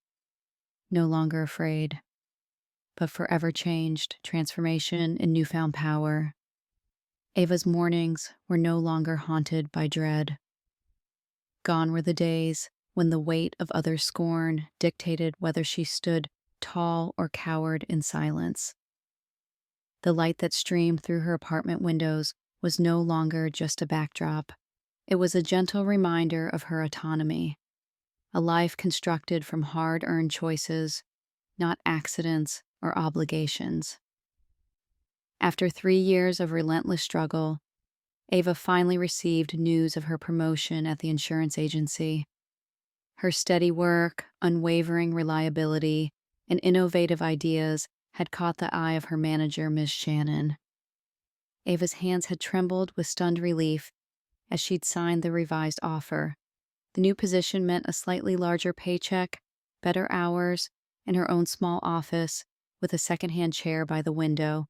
no longer afraid, but forever changed, transformation and newfound power. Ava's mornings were no longer haunted by dread. Gone were the days when the weight of others' scorn dictated whether she stood tall or cowered in silence. The light that streamed through her apartment windows was no longer just a backdrop. It was a gentle reminder of her autonomy, a life constructed from hard-earned choices, not accidents or obligations. After 3 years of relentless struggle, Ava finally received news of her promotion at the insurance agency. Her steady work, unwavering reliability, and innovative ideas had caught the eye of her manager, Ms. Shannon. Ava's hands had trembled with stunned relief as she'd signed the revised offer. The new position meant a slightly larger paycheck, better hours, and her own small office with a secondhand chair by the window.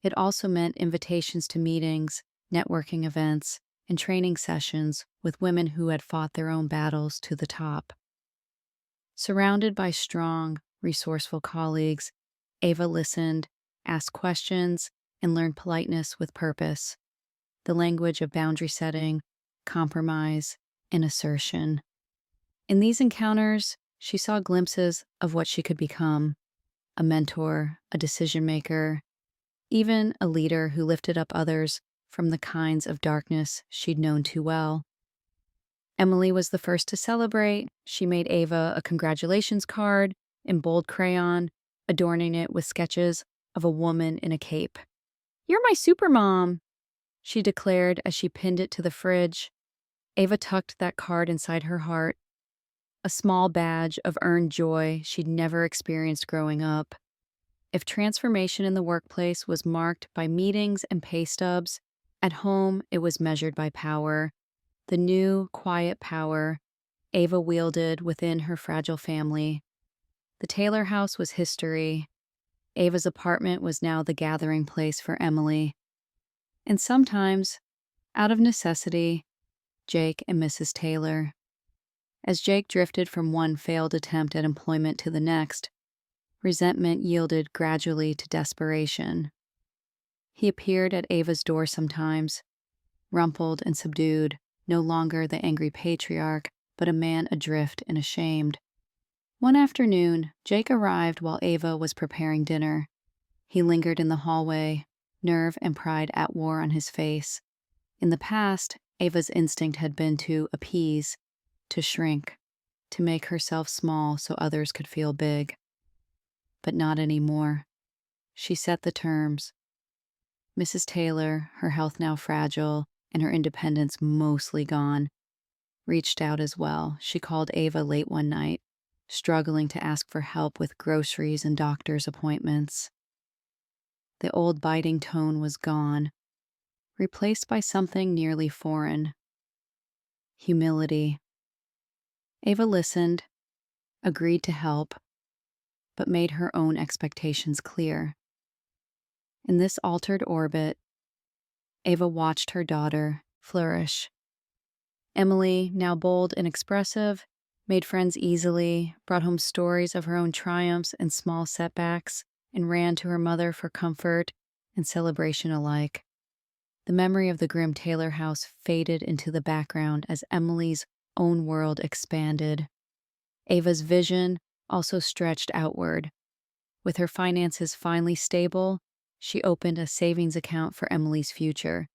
It also meant invitations to meetings, networking events, and training sessions with women who had fought their own battles to the top. Surrounded by strong, resourceful colleagues, Ava listened, asked questions, and learned politeness with purpose, the language of boundary setting, compromise, and assertion. In these encounters, she saw glimpses of what she could become: a mentor, a decision maker, even a leader who lifted up others from the kinds of darkness she'd known too well. Emily was the first to celebrate. She made Ava a congratulations card in bold crayon, adorning it with sketches of a woman in a cape. "You're my supermom," she declared as she pinned it to the fridge. Ava tucked that card inside her heart, a small badge of earned joy she'd never experienced growing up. If transformation in the workplace was marked by meetings and pay stubs, at home it was measured by power. The new, quiet power Ava wielded within her fragile family. The Taylor house was history. Ava's apartment was now the gathering place for Emily. And sometimes, out of necessity, Jake and Mrs. Taylor. As Jake drifted from one failed attempt at employment to the next, resentment yielded gradually to desperation. He appeared at Ava's door sometimes, rumpled and subdued, no longer the angry patriarch, but a man adrift and ashamed. One afternoon, Jake arrived while Ava was preparing dinner. He lingered in the hallway, nerve and pride at war on his face. In the past, Ava's instinct had been to appease, to shrink, to make herself small so others could feel big. But not anymore. She set the terms. Mrs. Taylor, her health now fragile and her independence mostly gone, reached out as well. She called Ava late one night, struggling to ask for help with groceries and doctor's appointments. The old biting tone was gone, replaced by something nearly foreign: humility. Ava listened, agreed to help, but made her own expectations clear. In this altered orbit, Ava watched her daughter flourish. Emily, now bold and expressive, made friends easily, brought home stories of her own triumphs and small setbacks, and ran to her mother for comfort and celebration alike. The memory of the grim Taylor house faded into the background as Emily's own world expanded. Ava's vision also stretched outward. With her finances finally stable, she opened a savings account for Emily's future.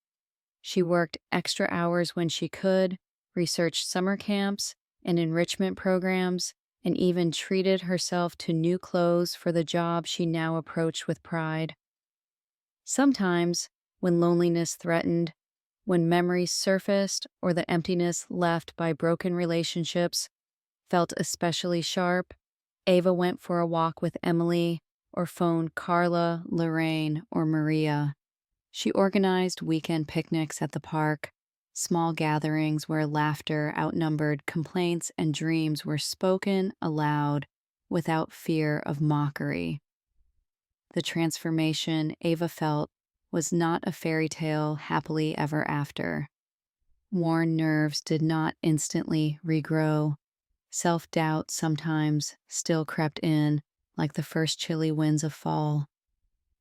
She worked extra hours when she could, researched summer camps and enrichment programs, and even treated herself to new clothes for the job she now approached with pride. Sometimes, when loneliness threatened, when memories surfaced or the emptiness left by broken relationships felt especially sharp, Ava went for a walk with Emily or phoned Carla, Lorraine, or Maria. She organized weekend picnics at the park, small gatherings where laughter outnumbered complaints and dreams were spoken aloud without fear of mockery. The transformation Ava felt was not a fairy tale happily ever after. Worn nerves did not instantly regrow. Self-doubt sometimes still crept in, like the first chilly winds of fall.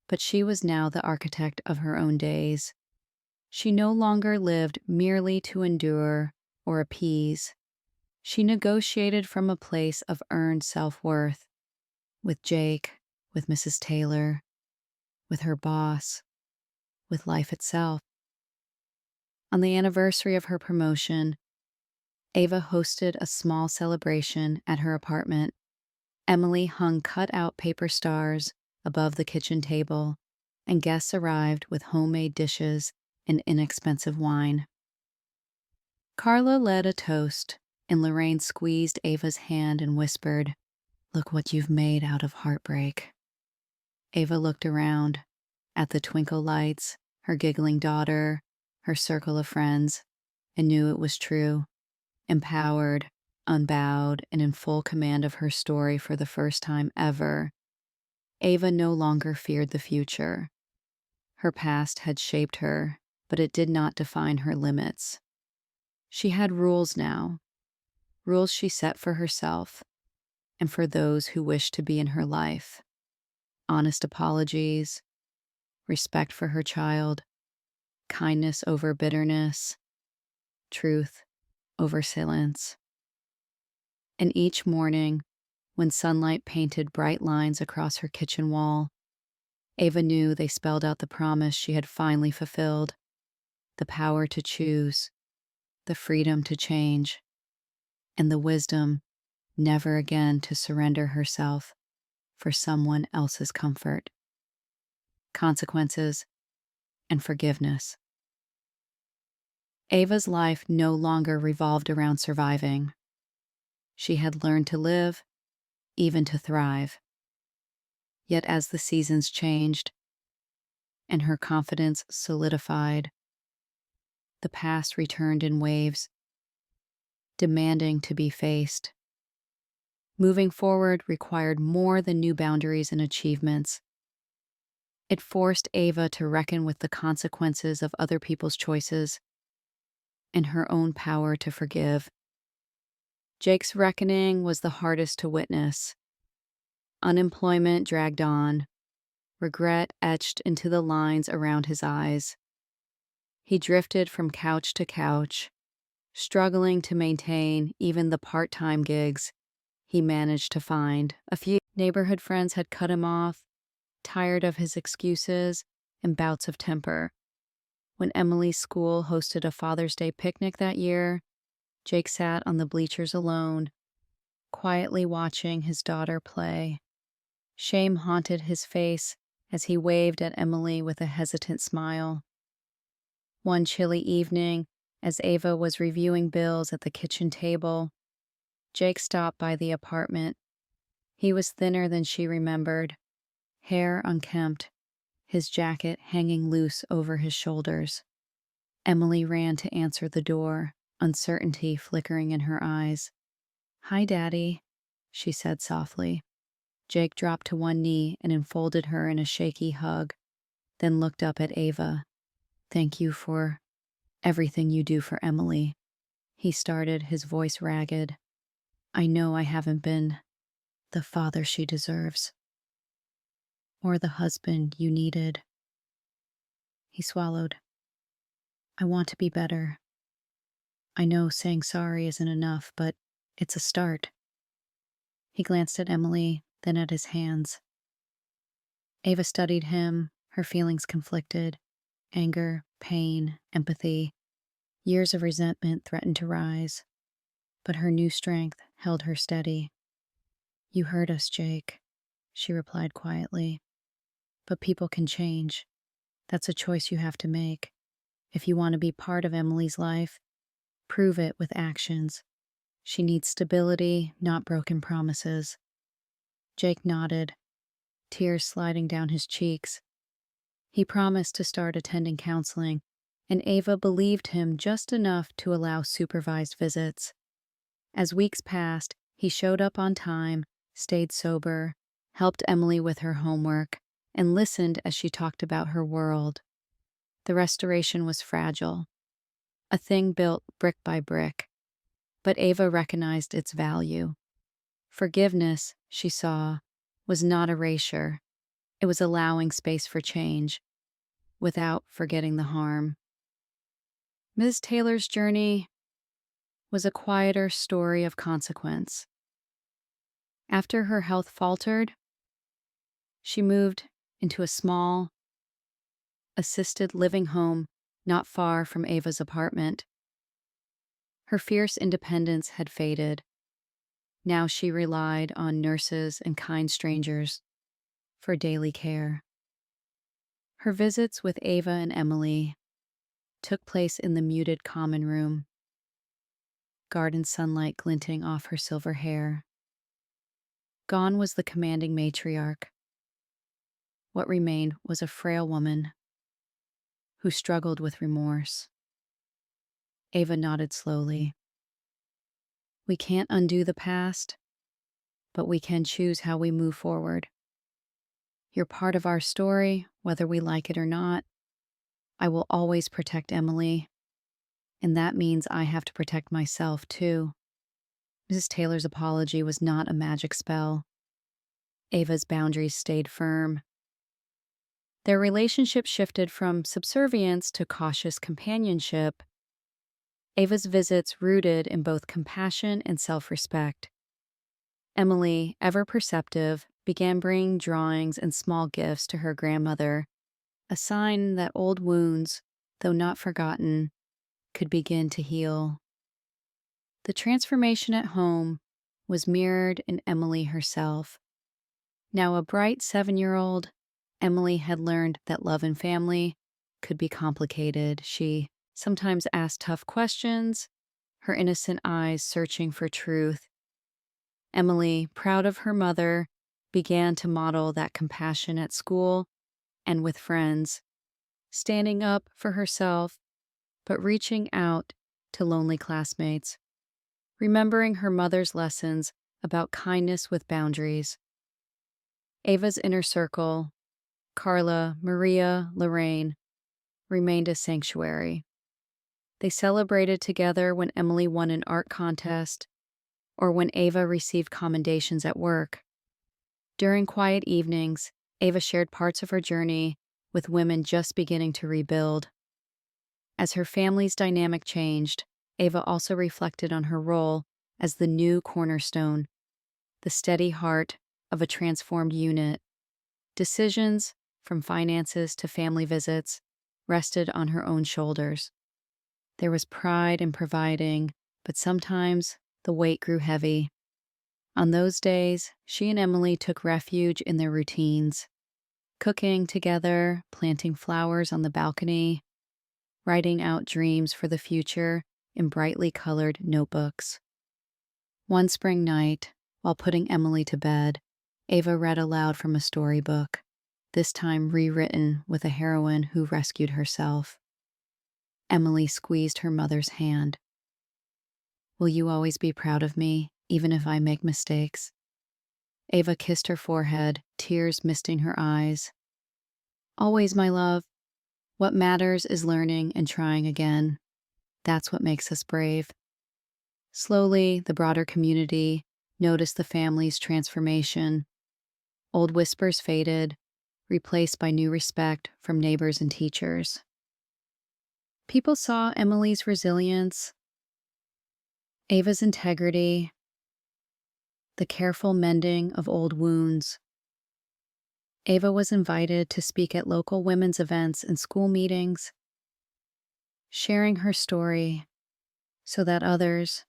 But she was now the architect of her own days. She no longer lived merely to endure or appease. She negotiated from a place of earned self-worth, with Jake, with Mrs. Taylor, with her boss, with life itself. On the anniversary of her promotion, Ava hosted a small celebration at her apartment. Emily hung cut-out paper stars above the kitchen table, and guests arrived with homemade dishes and inexpensive wine. Carla led a toast, and Lorraine squeezed Ava's hand and whispered, "Look what you've made out of heartbreak." Ava looked around, at the twinkle lights, her giggling daughter, her circle of friends, and knew it was true. Empowered, unbowed, and in full command of her story for the first time ever, Ava no longer feared the future. Her past had shaped her, but it did not define her limits. She had rules now, rules she set for herself, and for those who wish to be in her life. Honest apologies, respect for her child, kindness over bitterness, truth over silence. And each morning, when sunlight painted bright lines across her kitchen wall, Ava knew they spelled out the promise she had finally fulfilled: the power to choose, the freedom to change, and the wisdom never again to surrender herself for someone else's comfort, consequences, and forgiveness. Ava's life no longer revolved around surviving. She had learned to live, even to thrive. Yet as the seasons changed and her confidence solidified, the past returned in waves, demanding to be faced. Moving forward required more than new boundaries and achievements. It forced Ava to reckon with the consequences of other people's choices and her own power to forgive. Jake's reckoning was the hardest to witness. Unemployment dragged on, regret etched into the lines around his eyes. He drifted from couch to couch, struggling to maintain even the part-time gigs he managed to find. A few neighborhood friends had cut him off, tired of his excuses and bouts of temper. When Emily's school hosted a Father's Day picnic that year, Jake sat on the bleachers alone, quietly watching his daughter play. Shame haunted his face as he waved at Emily with a hesitant smile. One chilly evening, as Ava was reviewing bills at the kitchen table, Jake stopped by the apartment. He was thinner than she remembered, hair unkempt, his jacket hanging loose over his shoulders. Emily ran to answer the door, uncertainty flickering in her eyes. "Hi, Daddy," she said softly. Jake dropped to one knee and enfolded her in a shaky hug, then looked up at Ava. "Thank you for everything you do for Emily," he started, his voice ragged. "I know I haven't been the father she deserves, or the husband you needed." He swallowed. "I want to be better. I know saying sorry isn't enough, but it's a start." He glanced at Emily, then at his hands. Ava studied him, her feelings conflicted: anger, pain, empathy. Years of resentment threatened to rise, but her new strength held her steady. "You hurt us, Jake," she replied quietly. "But people can change. That's a choice you have to make. If you want to be part of Emily's life, prove it with actions. She needs stability, not broken promises." Jake nodded, tears sliding down his cheeks. He promised to start attending counseling, and Ava believed him just enough to allow supervised visits. As weeks passed, he showed up on time, stayed sober, helped Emily with her homework, and listened as she talked about her world. The restoration was fragile, a thing built brick by brick, but Ava recognized its value. Forgiveness, she saw, was not erasure. It was allowing space for change, without forgetting the harm. Ms. Taylor's journey was a quieter story of consequence. After her health faltered, she moved into a small, assisted living home not far from Ava's apartment. Her fierce independence had faded. Now she relied on nurses and kind strangers for daily care. Her visits with Ava and Emily took place in the muted common room, garden sunlight glinting off her silver hair. Gone was the commanding matriarch. What remained was a frail woman who struggled with remorse. Ava nodded slowly. "We can't undo the past, but we can choose how we move forward. You're part of our story, whether we like it or not. I will always protect Emily, and that means I have to protect myself too." Mrs. Taylor's apology was not a magic spell. Ava's boundaries stayed firm. Their relationship shifted from subservience to cautious companionship. Ava's visits rooted in both compassion and self-respect. Emily, ever perceptive, began bringing drawings and small gifts to her grandmother, a sign that old wounds, though not forgotten, could begin to heal. The transformation at home was mirrored in Emily herself. Now a bright 7-year-old, Emily had learned that love and family could be complicated. She sometimes asked tough questions, her innocent eyes searching for truth. Emily, proud of her mother, began to model that compassion at school and with friends, standing up for herself, but reaching out to lonely classmates, remembering her mother's lessons about kindness with boundaries. Ava's inner circle, Carla, Maria, Lorraine, remained a sanctuary. They celebrated together when Emily won an art contest or when Ava received commendations at work. During quiet evenings, Ava shared parts of her journey with women just beginning to rebuild. As her family's dynamic changed, Ava also reflected on her role as the new cornerstone, the steady heart of a transformed unit. Decisions, from finances to family visits, rested on her own shoulders. There was pride in providing, but sometimes the weight grew heavy. On those days, she and Emily took refuge in their routines, cooking together, planting flowers on the balcony, writing out dreams for the future in brightly colored notebooks. One spring night, while putting Emily to bed, Ava read aloud from a storybook, this time rewritten with a heroine who rescued herself. Emily squeezed her mother's hand. "Will you always be proud of me, even if I make mistakes?" Ava kissed her forehead, tears misting her eyes. "Always, my love. What matters is learning and trying again. That's what makes us brave." Slowly, the broader community noticed the family's transformation. Old whispers faded, replaced by new respect from neighbors and teachers. People saw Emily's resilience, Ava's integrity, the careful mending of old wounds. Ava was invited to speak at local women's events and school meetings, sharing her story so that others,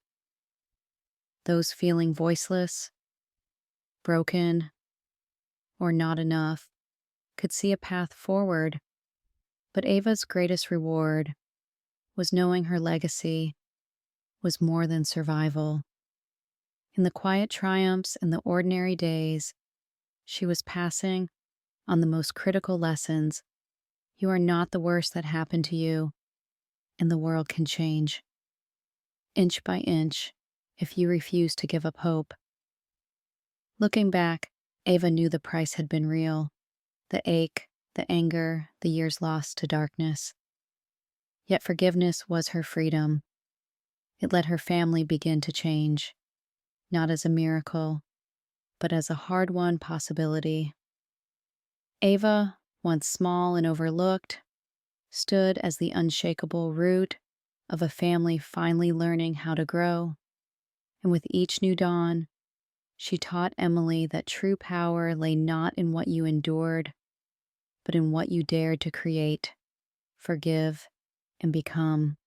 those feeling voiceless, broken, or not enough, could see a path forward. But Ava's greatest reward was knowing her legacy was more than survival. In the quiet triumphs and the ordinary days, she was passing on the most critical lessons. You are not the worst that happened to you, and the world can change, inch by inch, if you refuse to give up hope. Looking back, Ava knew the price had been real, the ache, the anger, the years lost to darkness. Yet forgiveness was her freedom. It let her family begin to change, not as a miracle, but as a hard-won possibility. Ava, once small and overlooked, stood as the unshakable root of a family finally learning how to grow. And with each new dawn, she taught Emily that true power lay not in what you endured, but in what you dared to create, forgive, and become.